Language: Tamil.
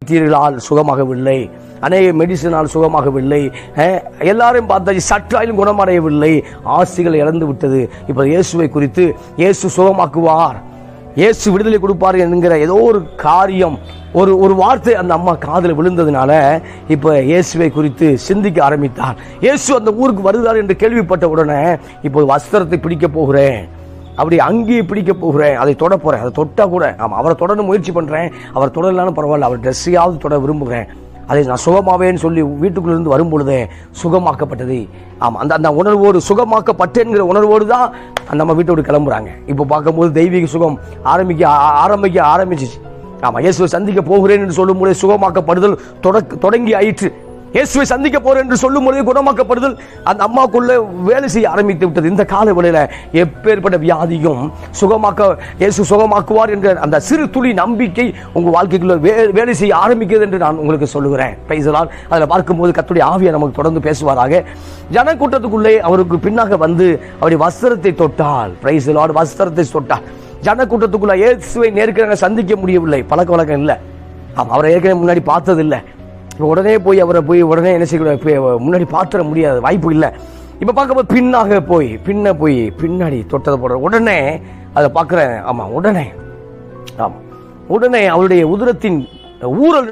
தீர்களால் சுகமாகவில்லை, அநேக மெடிசனால் சுகமாகவில்லை, எல்லாரையும் பார்த்தாச்சு சற்றாயிலும் குணமடையவில்லை, ஆசிகளை இழந்து விட்டது. இப்போ இயேசுவை குறித்து இயேசு சுகமாக்குவார், இயேசு விடுதலை கொடுப்பார் என்கிற ஏதோ ஒரு காரியம், ஒரு வார்த்தை அந்த அம்மா காதில் விழுந்ததுனால இப்போ இயேசுவை குறித்து சிந்திக்க ஆரம்பித்தார். இயேசு அந்த ஊருக்கு வருகிறார் என்று கேள்விப்பட்ட உடனே இப்போ வஸ்திரத்தை பிடிக்க போகிறேன், அப்படி அங்கேயே பிடிக்க போகிறேன், அதை தொட போகிறேன், அதை தொட்டால் கூட ஆமாம் அவரை தொடர்ந்து முயற்சி பண்ணுறேன், அவர் தொடரலான்னு பரவாயில்ல, அவர் ட்ரெஸ்ஸையாவது தொட விரும்புகிறேன், அதை நான் சுகமாவேன்னு சொல்லி வீட்டுக்குள்ளேருந்து வரும்பொழுதே சுகமாக்கப்பட்டது. ஆமாம், அந்த உணர்வோடு சுகமாக்கப்பட்டேங்கிற உணர்வோடு தான் நம்ம வீட்டை விட்டு கிளம்புறாங்க. இப்போ பார்க்கும்போது தெய்வீக சுகம் ஆரம்பிச்சிச்சு. ஆமாம், இயேசுவை சந்திக்க போகிறேன் என்று சொல்லும் பொழுது சுகமாக்கப்படுதல் தொடங்கி ஆயிற்று. இயேசுவை சந்திக்க போறேன் என்று சொல்லும் பொழுது குணமாக்கப்படுதல் அந்த அம்மாக்குள்ள வேலை செய்ய ஆரம்பித்து விட்டது. இந்த கால வேளையில எப்பேற்பட்ட வியாதியும் இயேசு சுகமாக்குவார் என்ற அந்த சிறு துளி நம்பிக்கை உங்க வாழ்க்கைக்குள்ள வேலை செய்ய ஆரம்பிக்கிறது என்று நான் உங்களுக்கு சொல்லுகிறேன். அதில் பார்க்கும்போது கர்த்தருடைய ஆவியை நமக்கு தொடர்ந்து பேசுவாராக. ஜனக்கூட்டத்துக்குள்ளே அவருக்கு பின்னாக வந்து அவருடைய வஸ்திரத்தை தொட்டால், பிரைஸ் தி லார்ட், வஸ்திரத்தை தொட்டால் ஜனக்கூட்டத்துக்குள்ள இயேசுவை நேருக்கு சந்திக்க முடியவில்லை, பழக்க வழக்கம் இல்லை, அவரை ஏற்கனவே முன்னாடி பார்த்ததில்லை. இப்போ உடனே போய் அவரை உடனே என்ன செய்ய முன்னாடி பார்த்துட முடியாது, வாய்ப்பு இல்லை. இப்போ பார்க்கும்போது பின்னாக போய் பின்னாடி தொட்டதை போடுற உடனே அதை பார்க்குறேன். ஆமாம், உடனே அவருடைய உதரத்தின் ஊரல்